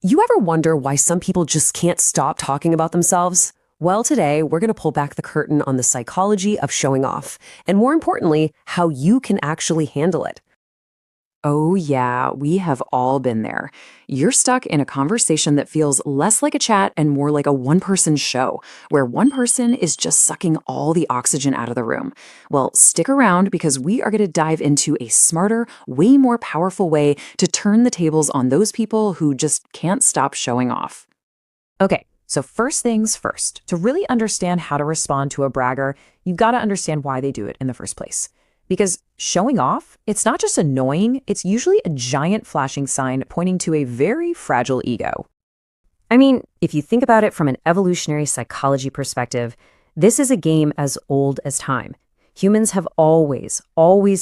You ever wonder why some people just can't stop talking about themselves? Well, today we're going to pull back the curtain on the psychology of showing off, and more importantly, how you can actually handle it. Oh, yeah, we have all been there. You're stuck in a conversation that feels less like a chat and more like a one-person show, where one person is just sucking all the oxygen out of the room. Well, stick around because we are going to dive into a smarter, way more powerful way to turn the tables on those people who just can't stop showing off. Okay, so first things first, to really understand how to respond to a bragger, you've got to understand why they do it in the first place. Because showing off, it's not just annoying, it's usually a giant flashing sign pointing to a very fragile ego. I mean, if you think about it from an evolutionary psychology perspective, this is a game as old as time. Humans have always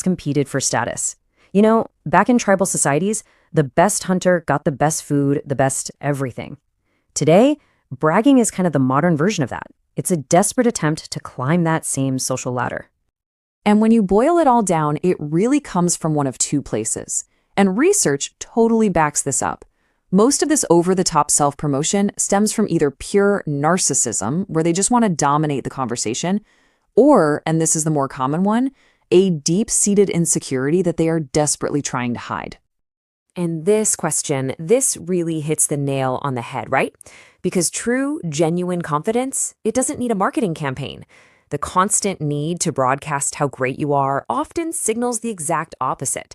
competed for status. You know, back in tribal societies, the best hunter got the best food, the best everything. Today, bragging is kind of the modern version of that. It's a desperate attempt to climb that same social ladder. And when you boil it all down, it really comes from one of two places. And research totally backs this up. Most of this over-the-top self-promotion stems from either pure narcissism, where they just want to dominate the conversation, or, and this is the more common one, a deep-seated insecurity that they are desperately trying to hide. And this question, this really hits the nail on the head, right? Because true, genuine confidence, it doesn't need a marketing campaign. The constant need to broadcast how great you are often signals the exact opposite.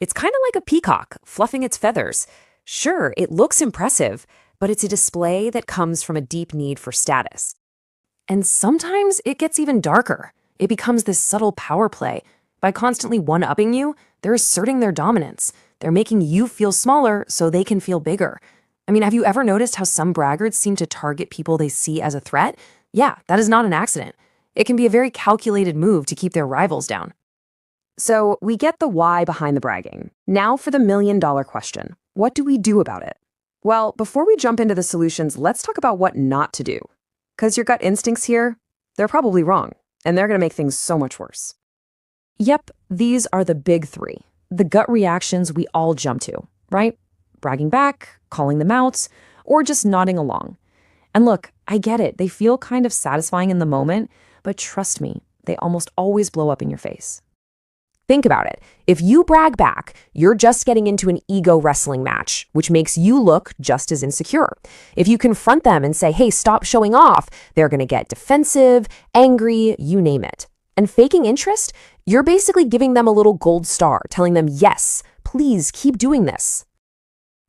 It's kind of like a peacock fluffing its feathers. Sure, it looks impressive, but it's a display that comes from a deep need for status. And sometimes it gets even darker. It becomes this subtle power play. By constantly one-upping you, they're asserting their dominance. They're making you feel smaller so they can feel bigger. I mean, have you ever noticed how some braggarts seem to target people they see as a threat? Yeah, that is not an accident. It can be a very calculated move to keep their rivals down. So we get the why behind the bragging. Now for the million-dollar question. What do we do about it? Well, before we jump into the solutions, let's talk about what not to do. Because your gut instincts here, they're probably wrong, and they're going to make things so much worse. Yep, these are the big three. The gut reactions we all jump to, right? Bragging back, calling them out, or just nodding along. And look, I get it. They feel kind of satisfying in the moment, but trust me, they almost always blow up in your face. Think about it. If you brag back, you're just getting into an ego wrestling match, which makes you look just as insecure. If you confront them and say, hey, stop showing off, they're going to get defensive, angry, you name it. And faking interest, you're basically giving them a little gold star, telling them, yes, please keep doing this.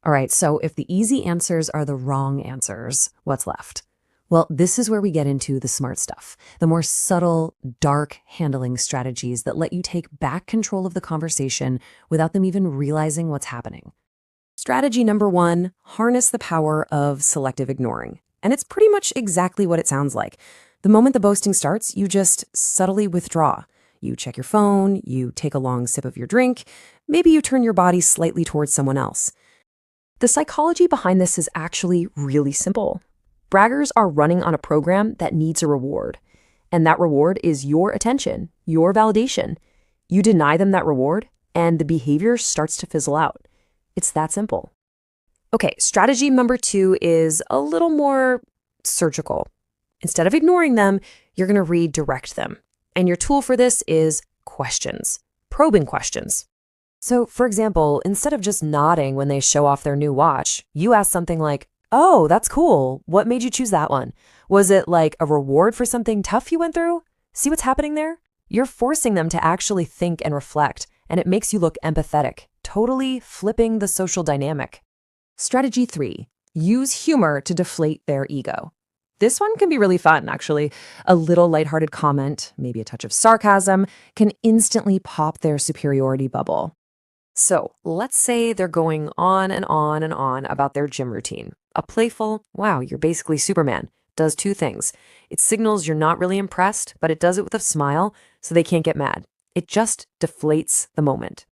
All right, so if the easy answers are the wrong answers, what's left? Well, this is where we get into the smart stuff, the more subtle, dark handling strategies that let you take back control of the conversation without them even realizing what's happening. Strategy number one, harness the power of selective ignoring. And it's pretty much exactly what it sounds like. The moment the boasting starts, you just subtly withdraw. You check your phone, you take a long sip of your drink, maybe you turn your body slightly towards someone else. The psychology behind this is actually really simple. Braggers are running on a program that needs a reward. And that reward is your attention, your validation. You deny them that reward, and the behavior starts to fizzle out. It's that simple. Okay, strategy number two is a little more surgical. Instead of ignoring them, you're going to redirect them. And your tool for this is questions, probing questions. So, for example, instead of just nodding when they show off their new watch, you ask something like, oh, that's cool. What made you choose that one? Was it like a reward for something tough you went through? See what's happening there? You're forcing them to actually think and reflect, and it makes you look empathetic, totally flipping the social dynamic. Strategy three, use humor to deflate their ego. This one can be really fun, actually. A little lighthearted comment, maybe a touch of sarcasm, can instantly pop their superiority bubble. So let's say they're going on and on and on about their gym routine. A playful, wow, you're basically Superman, does two things. It signals you're not really impressed, but it does it with a smile, so they can't get mad. It just deflates the moment.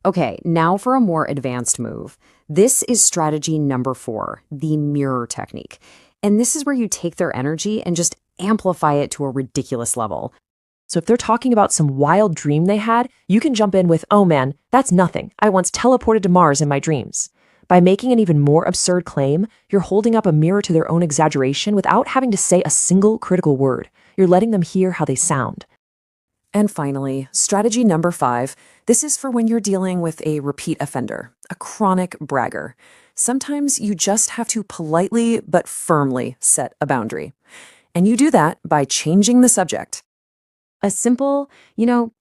Okay, now for a more advanced move. This is strategy number 4, the mirror technique. And this is where you take their energy and just amplify it to a ridiculous level. So if they're talking about some wild dream they had, you can jump in with, oh man, that's nothing. I once teleported to Mars in my dreams. By making an even more absurd claim, you're holding up a mirror to their own exaggeration without having to say a single critical word. You're letting them hear how they sound. And finally, strategy number 5. This is for when you're dealing with a repeat offender, a chronic bragger. Sometimes you just have to politely but firmly set a boundary. And you do that by changing the subject. A simple,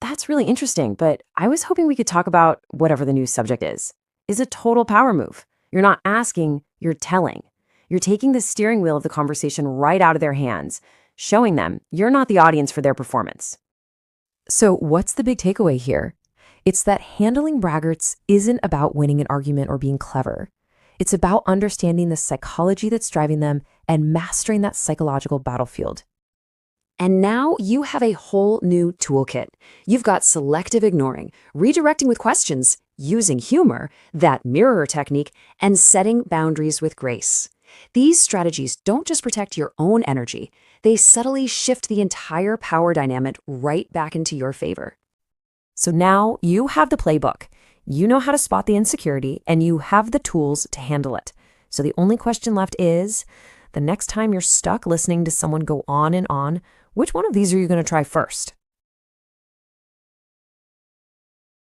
that's really interesting, but I was hoping we could talk about whatever the new subject is a total power move. You're not asking, you're telling. You're taking the steering wheel of the conversation right out of their hands, showing them you're not the audience for their performance. So what's the big takeaway here? It's that handling braggarts isn't about winning an argument or being clever. It's about understanding the psychology that's driving them and mastering that psychological battlefield. And now you have a whole new toolkit. You've got selective ignoring, redirecting with questions, using humor, that mirror technique, and setting boundaries with grace. These strategies don't just protect your own energy, they subtly shift the entire power dynamic right back into your favor. So now you have the playbook. You know how to spot the insecurity, and you have the tools to handle it. So the only question left is, the next time you're stuck listening to someone go on and on, which one of these are you going to try first?